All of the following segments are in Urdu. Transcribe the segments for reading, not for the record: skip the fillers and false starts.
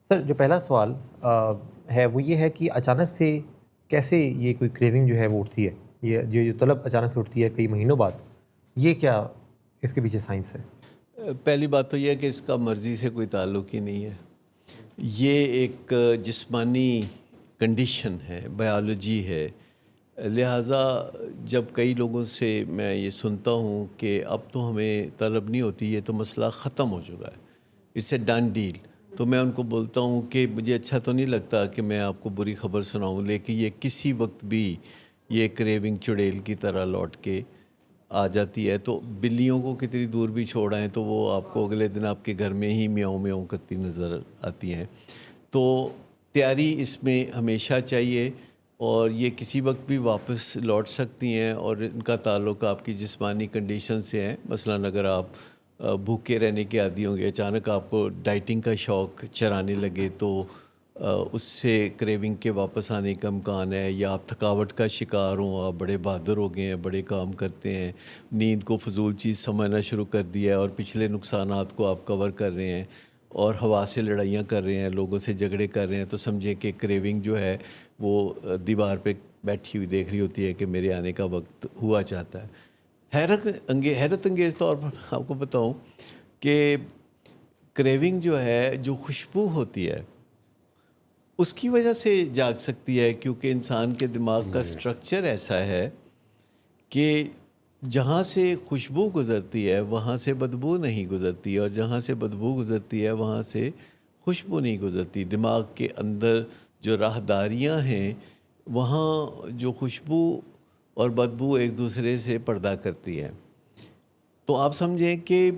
سر جو پہلا سوال ہے وہ یہ ہے کہ اچانک سے کیسے یہ کوئی کریونگ جو ہے وہ اٹھتی ہے، یہ جو طلب اچانک سے اٹھتی ہے کئی مہینوں بعد، یہ کیا اس کے پیچھے سائنس ہے؟ پہلی بات تو یہ ہے کہ اس کا مرضی سے کوئی تعلق ہی نہیں ہے. یہ ایک جسمانی کنڈیشن ہے، بایولوجی ہے. لہٰذا جب کئی لوگوں سے میں یہ سنتا ہوں کہ اب تو ہمیں طلب نہیں ہوتی، یہ تو مسئلہ ختم ہو چکا ہے، اٹس اے ڈن ڈیل، تو میں ان کو بولتا ہوں کہ مجھے اچھا تو نہیں لگتا کہ میں آپ کو بری خبر سناؤں، لیکن یہ کسی وقت بھی یہ کریونگ چڑیل کی طرح لوٹ کے آ جاتی ہے. تو بلیوں کو کتنی دور بھی چھوڑ آئیں تو وہ آپ کو اگلے دن آپ کے گھر میں ہی میاؤں میاؤں کرتی نظر آتی ہیں. تو تیاری اس میں ہمیشہ چاہیے، اور یہ کسی وقت بھی واپس لوٹ سکتی ہیں، اور ان کا تعلق آپ کی جسمانی کنڈیشن سے ہے. مثلاً اگر آپ بھوکے رہنے کے عادی ہوں گے، اچانک آپ کو ڈائٹنگ کا شوق چرانے لگے تو اس سے کریونگ کے واپس آنے کا امکان ہے. یا آپ تھکاوٹ کا شکار ہوں، آپ بڑے بہادر ہو گئے ہیں، بڑے کام کرتے ہیں، نیند کو فضول چیز سمجھنا شروع کر دیا ہے اور پچھلے نقصانات کو آپ کور کر رہے ہیں اور ہوا سے لڑائیاں کر رہے ہیں، لوگوں سے جھگڑے کر رہے ہیں، تو سمجھیں کہ کریونگ جو ہے وہ دیوار پہ بیٹھی ہوئی دیکھ رہی ہوتی ہے کہ میرے آنے کا وقت ہوا چاہتا ہے. حیرت انگیز طور پر آپ کو بتاؤں کہ کریونگ جو ہے، جو خوشبو ہوتی ہے اس کی وجہ سے جاگ سکتی ہے، کیونکہ انسان کے دماغ کا سٹرکچر ایسا ہے کہ جہاں سے خوشبو گزرتی ہے وہاں سے بدبو نہیں گزرتی، اور جہاں سے بدبو گزرتی ہے وہاں سے خوشبو نہیں گزرتی. دماغ کے اندر جو راہداریاں ہیں وہاں جو خوشبو اور بدبو ایک دوسرے سے پردہ کرتی ہیں. تو آپ سمجھیں کہ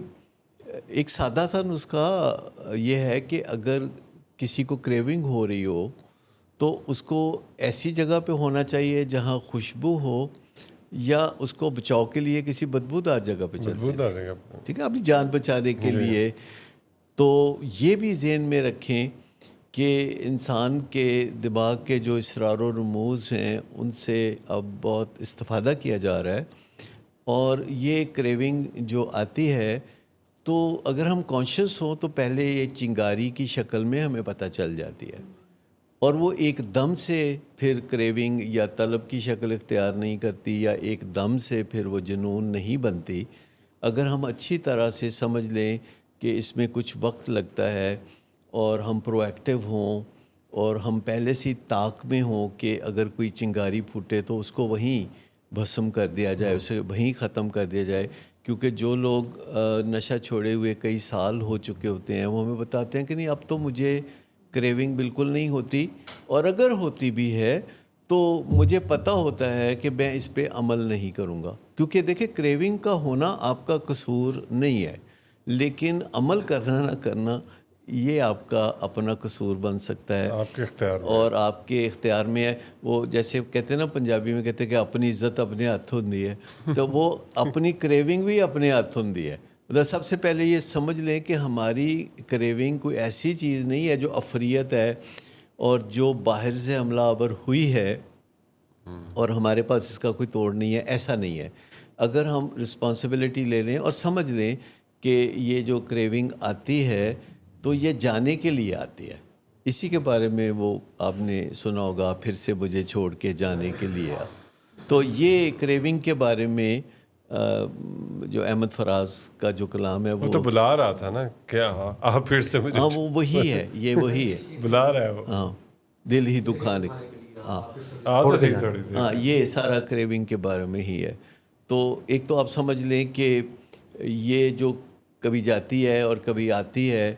ایک سادہ سا نسخہ یہ ہے کہ اگر کسی کو کریونگ ہو رہی ہو تو اس کو ایسی جگہ پہ ہونا چاہیے جہاں خوشبو ہو، یا اس کو بچاؤ کے لیے کسی بدبودار جگہ پہ چلتے ہیں، ٹھیک ہے، اپنی جان بچانے کے لیے. تو یہ بھی ذہن میں رکھیں کہ انسان کے دماغ کے جو اسرار و رموز ہیں ان سے اب بہت استفادہ کیا جا رہا ہے، اور یہ کریونگ جو آتی ہے تو اگر ہم کانشیس ہوں تو پہلے یہ چنگاری کی شکل میں ہمیں پتہ چل جاتی ہے، اور وہ ایک دم سے پھر کریونگ یا طلب کی شکل اختیار نہیں کرتی، یا ایک دم سے پھر وہ جنون نہیں بنتی. اگر ہم اچھی طرح سے سمجھ لیں کہ اس میں کچھ وقت لگتا ہے، اور ہم پرو ایکٹیو ہوں، اور ہم پہلے سے طاق میں ہوں کہ اگر کوئی چنگاری پھوٹے تو اس کو وہیں بھسم کر دیا جائے، اسے وہیں ختم کر دیا جائے. کیونکہ جو لوگ نشہ چھوڑے ہوئے کئی سال ہو چکے ہوتے ہیں وہ ہمیں بتاتے ہیں کہ نہیں اب تو مجھے کریونگ بالکل نہیں ہوتی، اور اگر ہوتی بھی ہے تو مجھے پتہ ہوتا ہے کہ میں اس پہ عمل نہیں کروں گا. کیونکہ دیکھیں کریونگ کا ہونا آپ کا قصور نہیں ہے، لیکن عمل کرنا نہ کرنا یہ آپ کا اپنا قصور بن سکتا ہے، آپ کے اختیار میں، اور آپ کے اختیار میں ہے. وہ جیسے کہتے ہیں نا، پنجابی میں کہتے ہیں کہ اپنی عزت اپنے ہاتھ ہوندی ہے، تو وہ اپنی کریونگ بھی اپنے ہاتھ ہوندی ہے. مطلب سب سے پہلے یہ سمجھ لیں کہ ہماری کریونگ کوئی ایسی چیز نہیں ہے جو افریت ہے اور جو باہر سے حملہ آور ہوئی ہے اور ہمارے پاس اس کا کوئی توڑ نہیں ہے. ایسا نہیں ہے. اگر ہم رسپانسبلٹی لے لیں اور سمجھ لیں کہ یہ جو کریونگ آتی ہے تو یہ جانے کے لیے آتی ہے. اسی کے بارے میں وہ آپ نے سنا ہوگا، پھر سے مجھے چھوڑ کے جانے کے لیے. تو یہ کریونگ کے بارے میں جو احمد فراز کا جو کلام ہے وہ تو بلا رہا تھا نا، کیا آپ پھر سے مجھے، ہاں وہ وہی ہے، یہ وہی ہے، بلا رہا ہے وہ، ہاں دل ہی دکھانے، ہاں تو صحیح تھوڑی دیر، ہاں یہ سارا کریونگ کے بارے میں ہی ہے. تو ایک تو آپ سمجھ لیں کہ یہ جو کبھی جاتی ہے اور کبھی آتی ہے،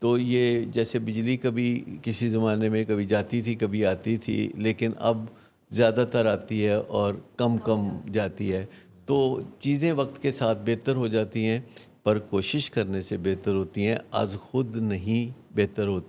تو یہ جیسے بجلی کبھی کسی زمانے میں کبھی جاتی تھی کبھی آتی تھی، لیکن اب زیادہ تر آتی ہے اور کم جاتی ہے. تو چیزیں وقت کے ساتھ بہتر ہو جاتی ہیں، پر کوشش کرنے سے بہتر ہوتی ہیں، از خود نہیں بہتر ہوتی.